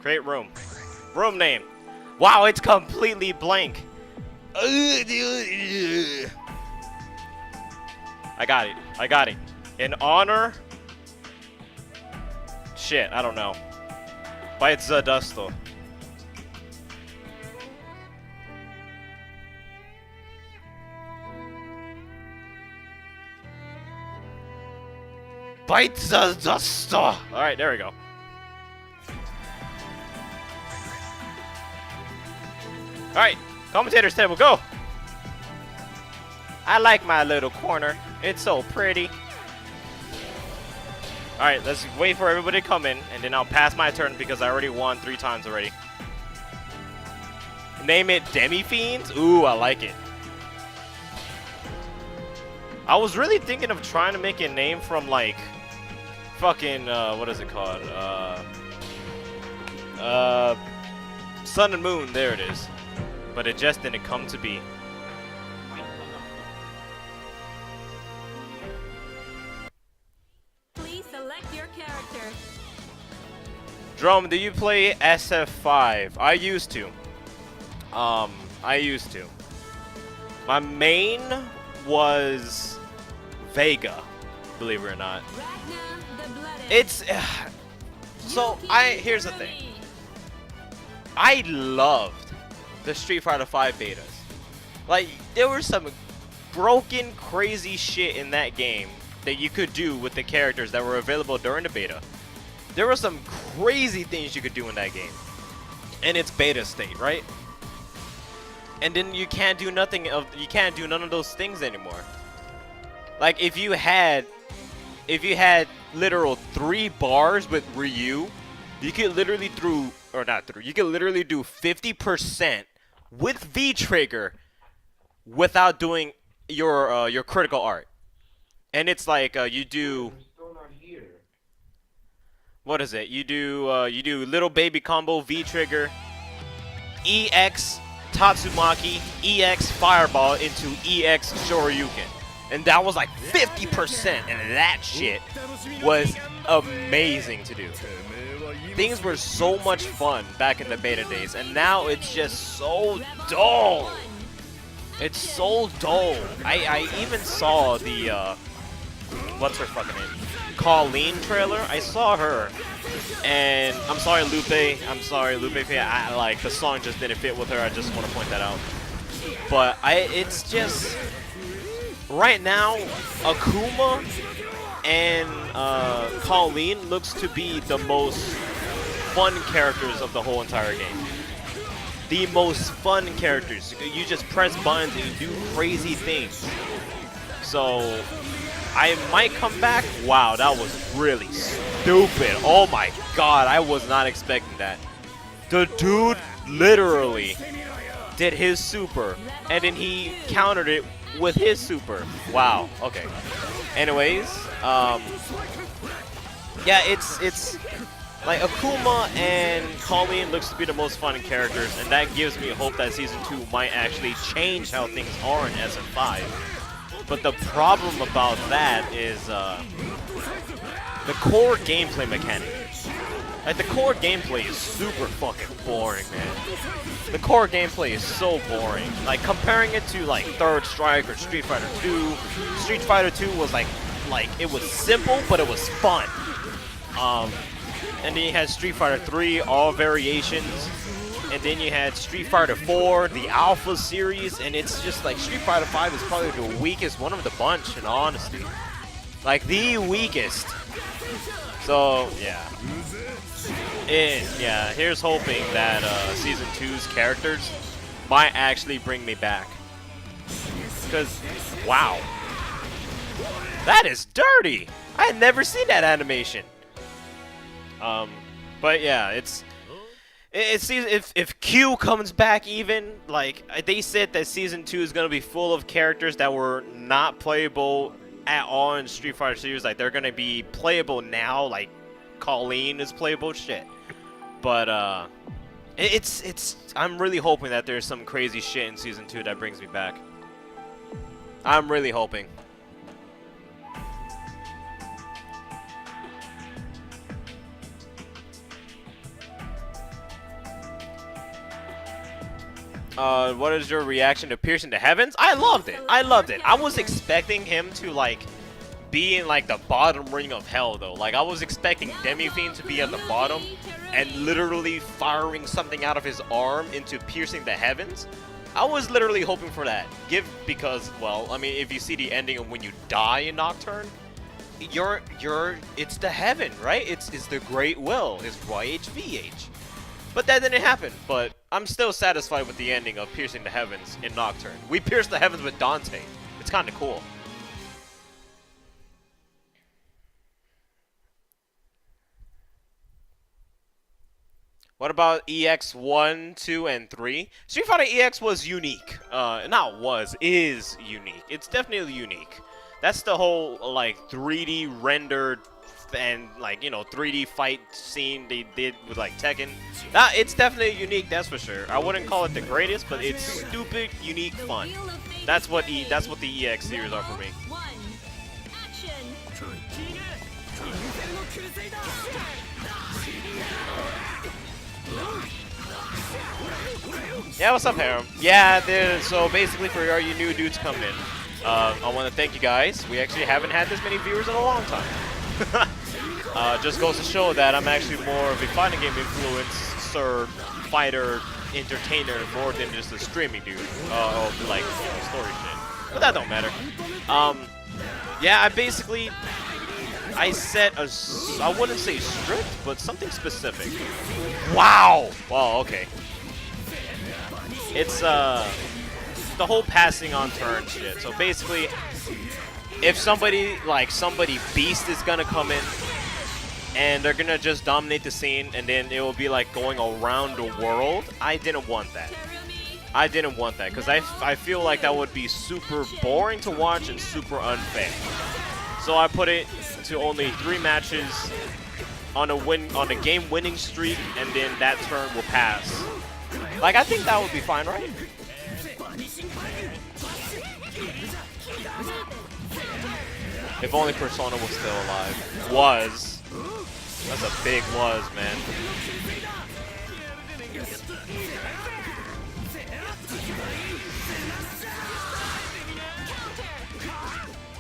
Create room. Room name. Wow, it's completely blank. I got it. I got it. In honor. Shit, I don't know. Pt.2. Pt.2. Alright, there we go. Alright, commentator's table, go! I like my little corner. It's so pretty. Alright, let's wait for everybody to come in, and then I'll pass my turn because I already won 3 times already. Name it Demi-Fiends? Ooh, I like it. I was really thinking of trying to make a name from, like, fucking, what is it called? Sun and Moon, there it is. But it just didn't come to be. Please select your character. Drum, do you play SF5? I used to. I used to. My main was Vega, believe it or not. It's so here's the thing. I loved the Street Fighter V betas. Like, there was some broken, crazy shit in that game that you could do with the characters that were available during the beta. There were some crazy things you could do in that game. In its beta state, right? And then you can't do none of those things anymore. Like, if you had literal 3 bars with Ryu, you could literally do 50% with V-Trigger without doing your critical art. And it's like you do, what is it? You do little baby combo V-Trigger, EX Tatsumaki, EX Fireball into EX Shoryuken. And that was like 50%, and that shit was amazing to do. Things were so much fun back in the beta days, and now it's just so dull. It's so dull. I even saw the, what's her fucking name? Colleen trailer. I saw her, and I'm sorry, Lupe. I like, the song just didn't fit with her. I just want to point that out. But it's just, right now, Akuma and Colleen looks to be the most fun characters of the whole entire game. The most fun characters. You just press buttons and you do crazy things. So I might come back. Wow, that was really stupid. Oh my god, I was not expecting that. The dude literally did his super, and then he countered it with his super. Wow, okay. Anyways, yeah, it's like Akuma and Colleen looks to be the most fun characters, and that gives me hope that Season 2 might actually change how things are in SF5. But the problem about that is the core gameplay mechanic. Like, the core gameplay is super fucking boring, man. The core gameplay is so boring. Like, comparing it to, like, Third Strike or Street Fighter 2, Street Fighter 2 was like it was simple, but it was fun. And then you had Street Fighter 3, all variations. And then you had Street Fighter 4, the Alpha series, and it's just like Street Fighter 5 is probably the weakest one of the bunch, in honesty. Like, the weakest. So, yeah. Yeah, here's hoping that Season 2's characters might actually bring me back. Because, wow. That is dirty! I had never seen that animation. But yeah, it's if Q comes back, even like they said that Season 2 is gonna be full of characters that were not playable at all in Street Fighter series. Like, they're gonna be playable now. Like, Colleen is playable, shit. But I'm really hoping that there's some crazy shit in Season 2 that brings me back. I'm really hoping. What is your reaction to piercing the heavens? I loved it. I loved it. I was expecting him to like be in like the bottom ring of hell though. Like I was expecting Demi-Fiend to be at the bottom and literally firing something out of his arm into piercing the heavens. I was literally hoping for that. Because well, I mean, if you see the ending of when you die in Nocturne, it's the heaven, right? It's the great will. It's YHVH. But that didn't happen. But I'm still satisfied with the ending of piercing the heavens in Nocturne. We pierced the heavens with Dante. It's kind of cool. What about EX 1, 2, and 3? Street Fighter EX was unique. Is unique. It's definitely unique. That's the whole, like, 3D rendered and, like, you know, 3D fight scene they did with, like, Tekken. It's definitely unique, that's for sure. I wouldn't call it the greatest, but it's stupid, unique fun. That's what the EX series are for me. Yeah, what's up, Harem? Yeah, so basically for all you new dudes coming in, I want to thank you guys. We actually haven't had this many viewers in a long time. Just goes to show that I'm actually more of a fighting game influencer, fighter, entertainer, more than just a streaming dude, of like, you know, story shit. But that don't matter. Yeah, I set a, I wouldn't say strict, but something specific. Wow! Wow, okay. It's, the whole passing on turn shit. So basically, if somebody beast is gonna come in, and they're gonna just dominate the scene, and then it will be like going around the world, I didn't want that. I didn't want that, because I feel like that would be super boring to watch and super unfair. So I put it to only 3 matches on a game winning streak, and then that turn will pass. Like, I think that would be fine, right? If only Persona was still alive. Was. That's a big was, man.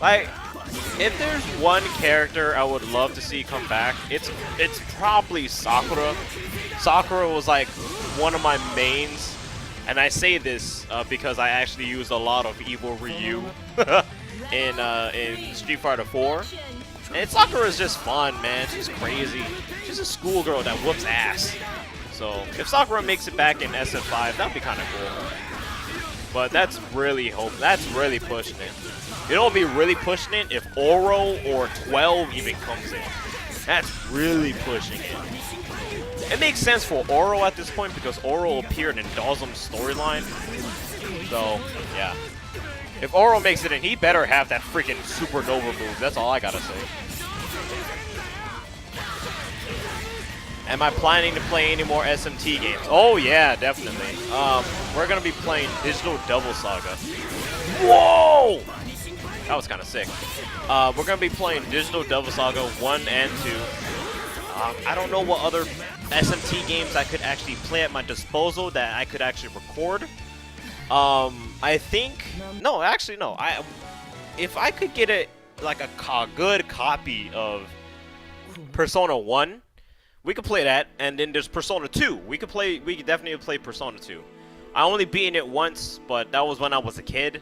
Like, if there's one character I would love to see come back, it's probably Sakura. Sakura was like one of my mains, and I say this because I actually use a lot of Evil Ryu in Street Fighter 4. And Sakura is just fun, man. She's crazy. She's a schoolgirl that whoops ass. So if Sakura makes it back in SF5, that'd be kind of cool. But that's really pushing it. You know what would be really pushing it? If Oro or 12 even comes in. That's really pushing it. It makes sense for Oro at this point because Oro appeared in Dawson's storyline. So, yeah. If Oro makes it in, he better have that freaking supernova move. That's all I gotta say. Am I planning to play any more SMT games? Oh yeah, definitely. We're gonna be playing Digital Devil Saga. Whoa! That was kind of sick. We're gonna be playing Digital Devil Saga 1 and 2. I don't know what other SMT games I could actually play at my disposal that I could actually record. I think no. If I could get a good copy of Persona 1, we could play that, and then there's Persona 2. We could definitely play Persona 2. I only beaten it once, but that was when I was a kid.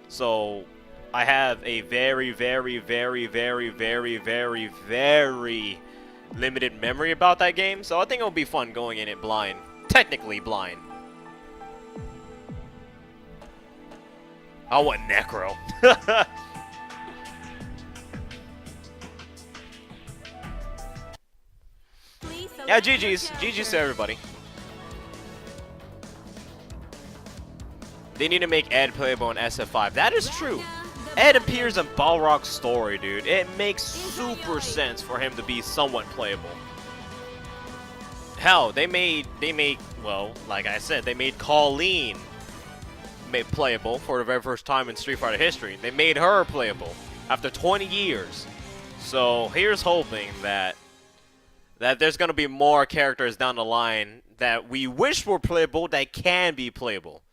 So I have a very, very, very, very, very, very, very limited memory about that game. So I think it'll be fun going in it blind. Technically blind. I want Necro. Yeah, GG's. GG's to everybody. They need to make Ed playable in SF5. That is true. Ed appears in Balrog's story, dude. It makes super sense for him to be somewhat playable. Hell, they made, well, like I said, they made Colleen playable for the very first time in Street Fighter history. They made her playable after 20 years. So here's hoping that there's going to be more characters down the line that we wish were playable that can be playable.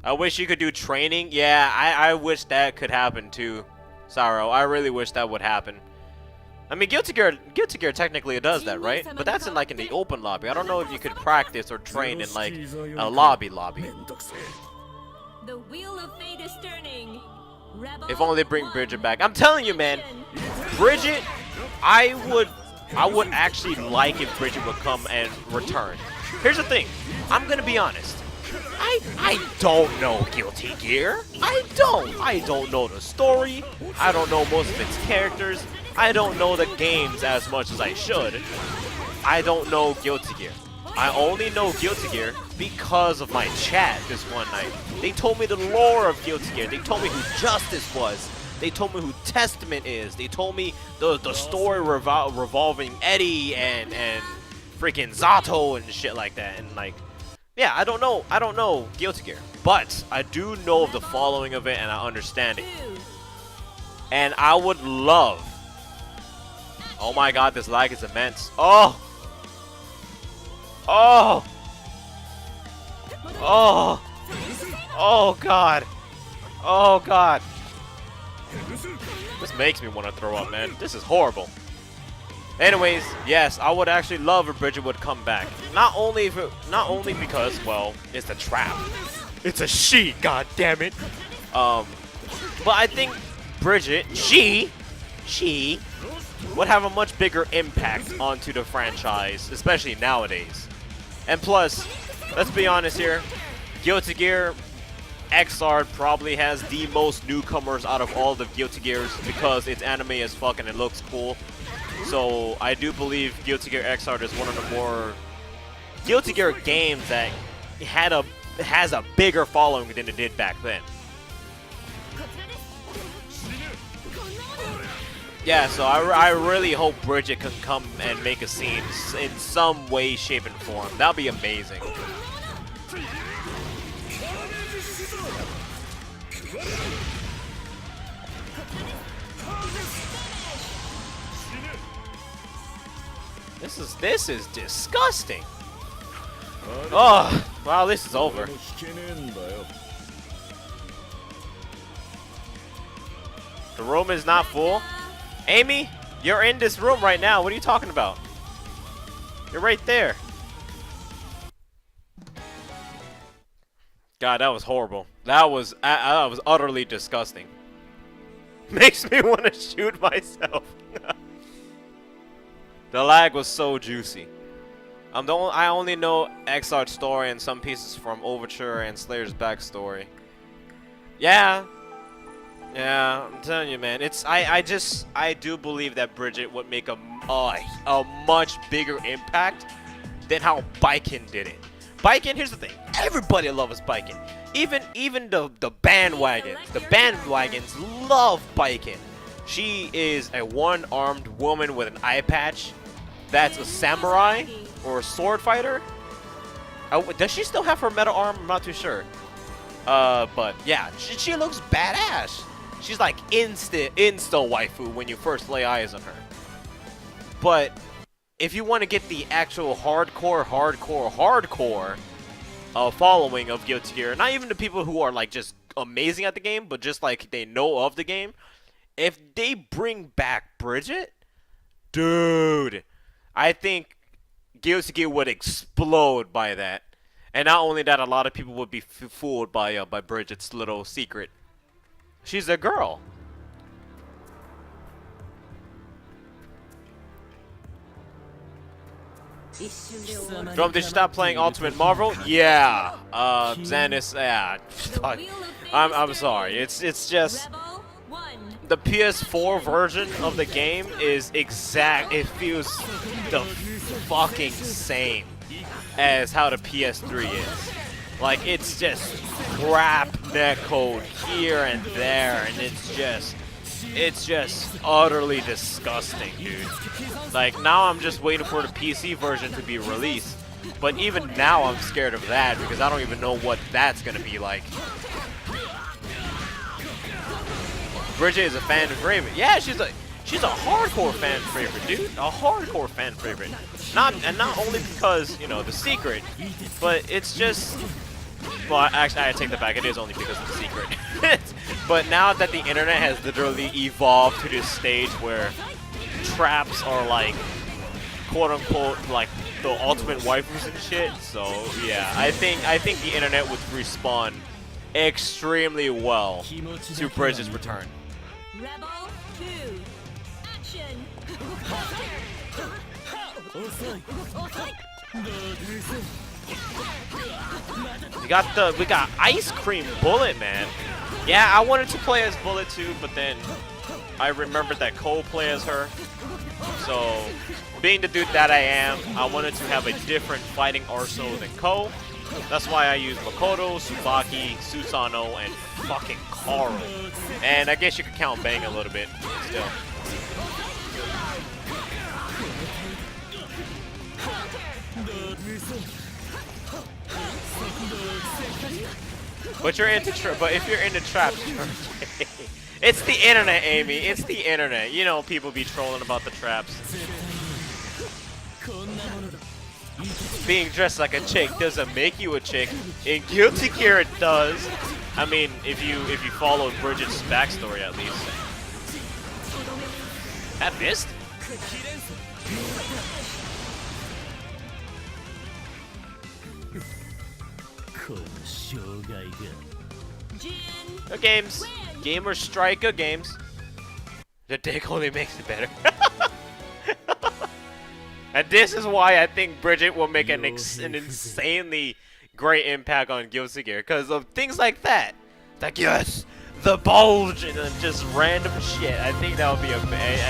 I wish you could do training. Yeah, I wish that could happen too, Saro. I really wish that would happen. I mean, Guilty Gear technically does that, right? But that's in like in the open lobby. I don't know if you could practice or train in like a lobby. The wheel of fate is turning. Rebel If only they bring 1. Bridget back. I'm telling you, man. Bridget, I would actually like if Bridget would come and return. Here's the thing. I'm gonna be honest. I don't know Guilty Gear. I don't know the story. I don't know most of its characters. I don't know the games as much as I should. I don't know Guilty Gear. I only know Guilty Gear because of my chat this one night. They told me the lore of Guilty Gear. They told me who Justice was. They told me who Testament is. They told me the story revolving Eddie and freaking Zato and shit like that. And like, yeah, I don't know Guilty Gear, but I do know the following of it and I understand it. And I would love. Oh my God, this lag is immense. Oh. Oh. Oh. Oh God. Oh God. This makes me want to throw up, man. This is horrible. Anyways, yes, I would actually love if Bridget would come back. Not only because, well, it's a trap. It's a she, god damn it. But I think Bridget, she would have a much bigger impact onto the franchise, especially nowadays. And plus, let's be honest here, Guilty Gear Xrd probably has the most newcomers out of all the Guilty Gears because it's anime as fuck and it looks cool. So I do believe Guilty Gear Xrd is one of the more Guilty Gear games that has a bigger following than it did back then. Yeah, so I really hope Bridget can come and make a scene in some way, shape, and form. That'd be amazing. This is disgusting. Oh, wow, this is over. The room is not full. Amy, you're in this room right now. What are you talking about? You're right there. God, that was horrible. That was utterly disgusting. Makes me want to shoot myself. The lag was so juicy. I only know Xrd story and some pieces from Overture and Slayer's backstory. Yeah, I'm telling you, man. I do believe that Bridget would make a much bigger impact than how Baiken did it. Baiken, here's the thing. Everybody loves Baiken. Even the bandwagons. The bandwagons love Baiken. She is a one-armed woman with an eye patch. That's a samurai or a sword fighter. Does she still have her metal arm? I'm not too sure. But yeah, she looks badass. She's like insta waifu when you first lay eyes on her. But if you want to get the actual hardcore following of Guilty Gear, not even the people who are like just amazing at the game, but just like they know of the game, if they bring back Bridget, dude, I think Guilty Gear would explode by that. And not only that, a lot of people would be fooled by Bridget's little secret. She's a girl. Jerome, did you stop playing Ultimate Marvel? Yeah. Xanis, yeah. Fuck. I'm sorry. It's just the PS4 version of the game is exact. It feels the fucking same as how the PS3 is. Like, it's just crap netcode here and there, and it's just utterly disgusting, dude. Like, now I'm just waiting for the PC version to be released. But even now I'm scared of that because I don't even know what that's gonna be like. Bridget is a fan favorite. Yeah, she's a hardcore fan favorite, dude. A hardcore fan favorite. Not only because, you know, the secret, but it's just Well, actually, I take that back. It is only because of the secret. But now that the internet has literally evolved to this stage where traps are like, quote unquote, like the ultimate waifus and shit. So yeah, I think the internet would respond extremely well to Bridget's return. Rebel 2. Action. We got Ice Cream Bullet, man. Yeah, I wanted to play as Bullet too, but then I remembered that Cole plays as her. So, being the dude that I am, I wanted to have a different fighting arsenal than Ko. That's why I use Makoto, Tsubaki, Susanoo, and fucking Karu. And I guess you could count Bang a little bit still. But if you're into traps, you're okay. It's the internet, Amy. It's the internet. You know, people be trolling about the traps. Being dressed like a chick doesn't make you a chick. In Guilty Gear, it does. I mean, if you follow Bridget's backstory at least. That missed? The games. Gamer Striker games. The dick only makes it better. And this is why I think Bridget will make an insanely great impact on Guilty Gear. Because of things like that. Like, yes, the bulge, and then just random shit. I think that would be amazing.